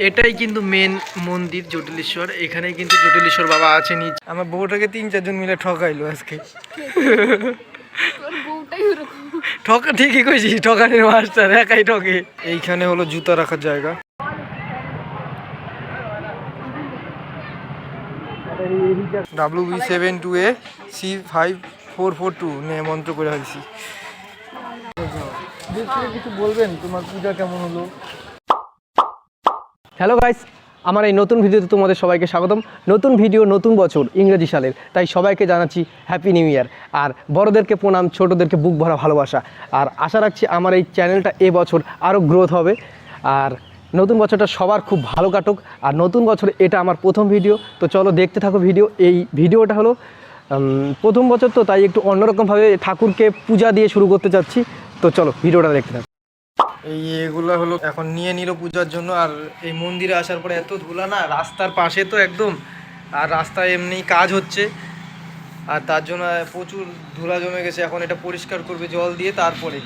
এটাই কিন্তু মেন মন্দির জটিলেশ্বর। এখানেই কিন্তু জটিলেশ্বর বাবা আছে নিচে। আমার বউটাকে 3-4 জন মিলে ঠকাইলো আজকে। ঠকা ঠিকই কইছি, ঠকানির মাস্টার একাই ঠকে। এইখানে হলো জুতা রাখার জায়গা। WB72A C5442 নিয়ে মন্ত্র করে হাইছি। কিছু বলবেন, তোমার পূজা কেমন হলো? হ্যালো গাইস, আমার এই নতুন ভিডিওতে তোমাদের সবাইকে স্বাগতম। নতুন ভিডিও, নতুন বছর, ইংরেজি সালের, তাই সবাইকে জানাচ্ছি হ্যাপি নিউ ইয়ার। আর বড়োদেরকে প্রণাম, ছোটোদেরকে বুক ভরা ভালোবাসা। আর আশা রাখছি আমার এই চ্যানেলটা এবছর আরও গ্রোথ হবে। আর নতুন বছরটা সবার খুব ভালো কাটুক। আর নতুন বছর এটা আমার প্রথম ভিডিও, তো চলো দেখতে থাকো ভিডিও। এই ভিডিওটা হলো প্রথম বছর, তো তাই একটু অন্যরকমভাবে ঠাকুরকে পূজা দিয়ে শুরু করতে চাচ্ছি। তো চলো ভিডিওটা দেখতে থাকো। এই এগুলা হলো এখন নিয়ে নিল পূজার জন্য। আর এই মন্দিরে আসার পরে এত ধুলা না, রাস্তার পাশে তো একদম, আর রাস্তায় এমনি কাজ হচ্ছে, আর তার জন্য প্রচুর ধুলা জমে গেছে। এখন এটা পরিষ্কার করবে জল দিয়ে। তারপরে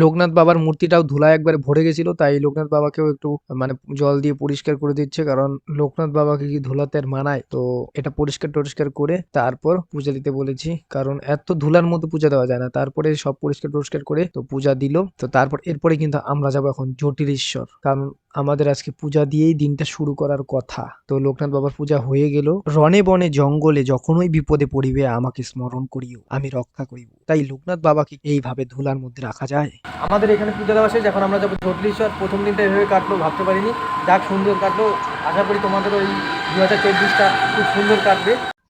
লোকনাথ বাবার মূর্তিটাও ধুলায় একবারে ভরে গেছিল, তাই লোকনাথ বাবাকেও একটু মানে জল দিয়ে পরিষ্কার করে দিচ্ছে, কারণ লোকনাথ বাবাকে কি ধুলাতে আর মানায়। তো এটা পরিষ্কার টরিষ্কার করে তারপর পূজা দিতে বলেছি, কারণ এত ধুলার মধ্যে পূজা দেওয়া যায় না। তারপরে সব পরিষ্কার টরিষ্কার করে তো পূজা দিল। তো তারপর এরপরে কিন্তু আমরা যাবো এখন জটিলেশ্বর, কারণ আমাদের আজকে পূজা দিয়েই দিনটা শুরু করার কথা। তো লোকনাথ বাবার পূজা হয়ে গেল। রণে বনে জঙ্গলে যখনই বিপদে পড়িবে আমাকে স্মরণ করিও, আমি রক্ষা করিব। তাই লোকনাথ বাবাকে এইভাবে ধুলার মধ্যে রাখা যায়? আমাদের এখানে পূজা দেওয়া শেষ, এখন আমরা যাবো জটিলেশ্বর। প্রথম দিনটা এভাবে কাটলো, ভাবতে পারিনি। যাক, সুন্দর কাটলো। আশা করি তোমাদের ওই 2024টা খুব সুন্দর কাটবে।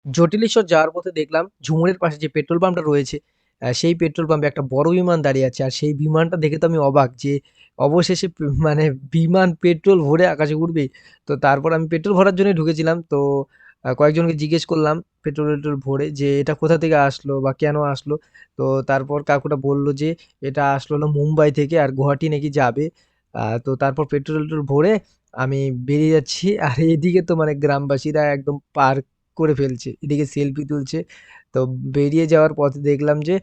জটিলেশ্বর যাওয়ার পথে দেখলাম ঝুমুরের পাশে যে পেট্রোল পাম্পটা রয়েছে, সেই পেট্রোল পাম্পে একটা বড় বিমান দাঁড়িয়ে আছে। আর সেই বিমানটা দেখে তো আমি অবাক যে অবশেষে মানে বিমান পেট্রোল ভরে আকাশে উড়বে। তো তারপর আমি পেট্রোল ভরার জন্য ঢুকেছিলাম। তো কয়েকজনকে জিজ্ঞেস করলাম পেট্রোল টেট্রোল ভরে যে এটা কোথা থেকে আসলো বা কেন আসলো। তো তারপর কাকুটা বলল যে এটা আসলো হলো মুম্বাই থেকে, আর গুয়াহাটি নাকি যাবে। তো তারপর পেট্রোল টেট্রোল ভরে আমি বেরিয়ে যাচ্ছি। আর এদিকে তো মানে গ্রামবাসীরা একদম পার্ক করে ফেলছে, এদিকে সেলফি তুলছে। তো বেরিয়ে যাওয়ার পথে দেখলাম যে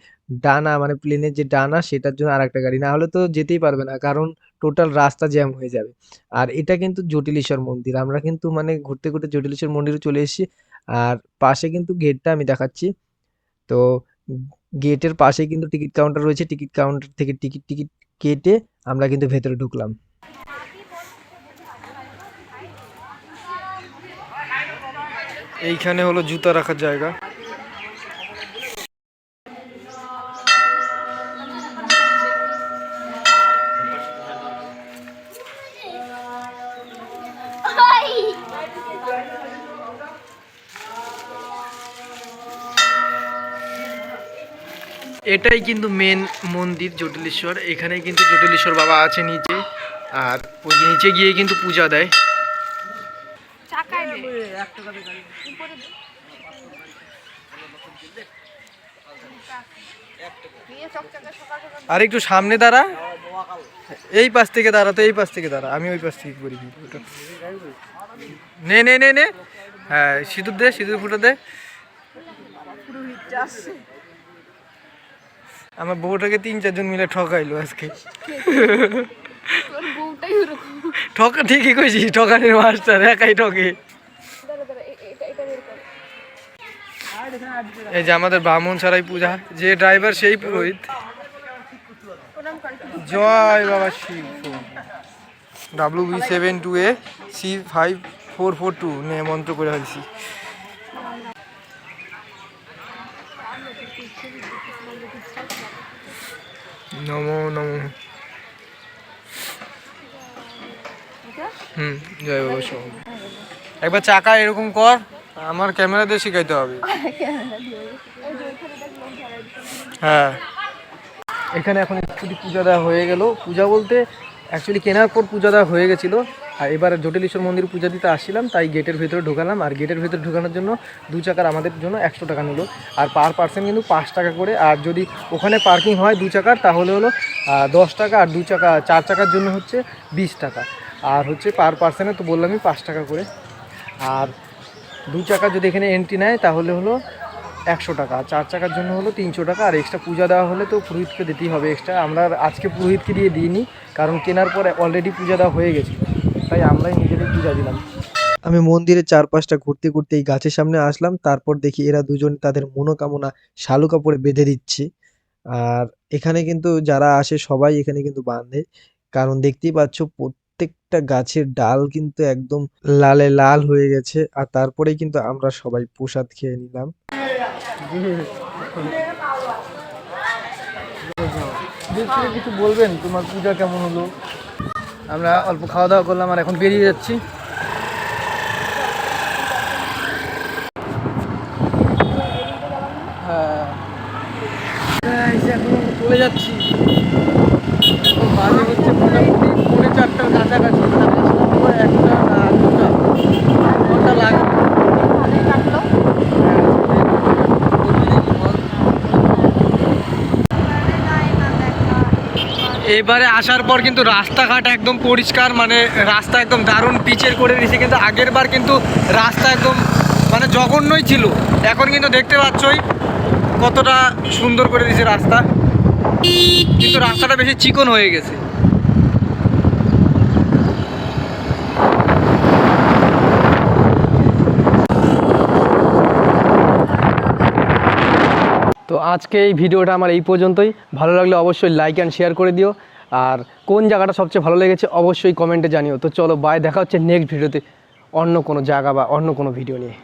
ডানা মানে প্লেনের যে ডানা সেটার জন্য আরেকটা গাড়ি, না হলে তো যেতেই পারবে না, কারণ টোটাল রাস্তা জ্যাম হয়ে যাবে। আর এটা কিন্তু জটিলেশ্বর মন্দির, আমরা কিন্তু মানে ঘুরতে ঘুরতে জটিলেশ্বর মন্দিরে চলে এসেছি। আর পাশে কিন্তু গেটটা আমি দেখাচ্ছি। তো গেটের পাশে কিন্তু টিকিট কাউন্টার রয়েছে, টিকিট কাউন্টার থেকে টিকিট টিকিট কেটে আমরা কিন্তু ভেতরে ঢুকলাম। এইখানে হলো জুতা রাখার জায়গা। এটাই কিন্তু মেন মন্দির জটিলেশ্বর। এখানেই কিন্তু জটিলেশ্বর বাবা আছে নিচে, আর ওই নিচে গিয়ে কিন্তু পূজা দেয়। আর একটু সামনে দাঁড়া, এই পাশ থেকে দাঁড়া, তো এই পাশ থেকে দাঁড়া, আমি ওই পাশ থেকে করি। নে নে নে নে, হ্যাঁ সিঁদুর দে, সিঁদুর ফুটো দে। আমার বউটাকে 3-4 জন মিলে ঠকাইলো আজকে। ঠকা ঠিকই কইছি, ঠকানির মাস্টার একাই ঠকে। এই যে আমাদের ব্রাহ্মণ ছাড়াই পূজা, যে ড্রাইভার সেই পুরোহিত। জয় বাবা শিব। WB72A C5442 নিয়ে মন্ত্র করে হাইছি। নমো নমো। জয় বাবা শিব। একবার চাকা এরকম কর, আমার ক্যামেরা দিয়ে শিখাইতে হবে। হ্যাঁ, এখানে এখন অ্যাকচুয়ালি পূজা দেওয়া হয়ে গেল। পূজা বলতে অ্যাকচুয়ালি কেনার পর পূজা দেওয়া হয়ে গেছিলো। আর এবার জটিলেশ্বর মন্দির পূজা দিতে আসছিলাম, তাই গেটের ভেতরে ঢোকালাম। আর গেটের ভেতরে ঢোকানোর জন্য 2 চাকার আমাদের জন্য 100 টাকা নিল। আর পার পার্সন কিন্তু 5 টাকা করে। আর যদি ওখানে পার্কিং হয় 2 চাকার, তাহলে হলো 10 টাকা। আর 4 চাকার জন্য হচ্ছে 20 টাকা। আর হচ্ছে পার পার্সনে তো বললামই 5 টাকা করে। আর 2 চাকা যদি এখানে এন্ট্রি নেয় তাহলে হলো 100 টাকা। আর 4 চাকার জন্য হলো 300 টাকা। আর এক্সট্রা পূজা দেওয়া হলে তো পুরোহিতকে দিতেই হবে এক্সট্রা। আমরা আজকে পুরোহিতকে দিয়ে দিইনি, কারণ কেনার পরে অলরেডি পূজা দেওয়া হয়ে গেছে, তাই আমরাই নিজেদের পূজা দিলাম। আমি মন্দিরের চারপাশটা ঘুরতে ঘুরতে এই গাছের সামনে আসলাম, তারপর দেখি এরা দুজন তাদের মনোকামনা শালু কাপড়ে বেঁধে দিচ্ছে। আর এখানে কিন্তু যারা আসে সবাই এখানে কিন্তু বাঁধে, কারণ দেখতেই পাচ্ছ প্রত্যেকটা গাছের ডাল কিন্তু একদম লালে লাল হয়ে গেছে। আর তারপরেই কিন্তু আমরা সবাই প্রসাদ খেয়ে নিলাম। কিছু বলবেন, তোমার পূজা কেমন হলো? আমরা অল্প খাওয়া দাওয়া করলাম আর এখন বেরিয়ে যাচ্ছি। হ্যাঁ, এখন চলে যাচ্ছি। এখন বাজে হচ্ছে মোটামুটি 4:30 কাছাকাছি। একটা না 2টা ঘন্টা লাগবে। এবারে আসার পর কিন্তু রাস্তাঘাট একদম পরিষ্কার, মানে রাস্তা একদম দারুণ পিচের করে দিয়েছে। কিন্তু আগের বার কিন্তু রাস্তা একদম মানে জঘন্যই ছিল, এখন কিন্তু দেখতে পাচ্ছই কতটা সুন্দর করে দিয়েছে রাস্তা, কিন্তু রাস্তাটা বেশি চিকন হয়ে গেছে। তো আজকে এই ভিডিওটা আমার এই পর্যন্তই। ভালো লাগলে অবশ্যই লাইক অ্যান্ড শেয়ার করে দিও, আর কোন জায়গাটা সবচেয়ে ভালো লেগেছে অবশ্যই কমেন্টে জানিও। তো চলো বাই, দেখা হচ্ছে নেক্সট ভিডিওতে অন্য কোনো জায়গা বা অন্য কোনো ভিডিও নিয়ে।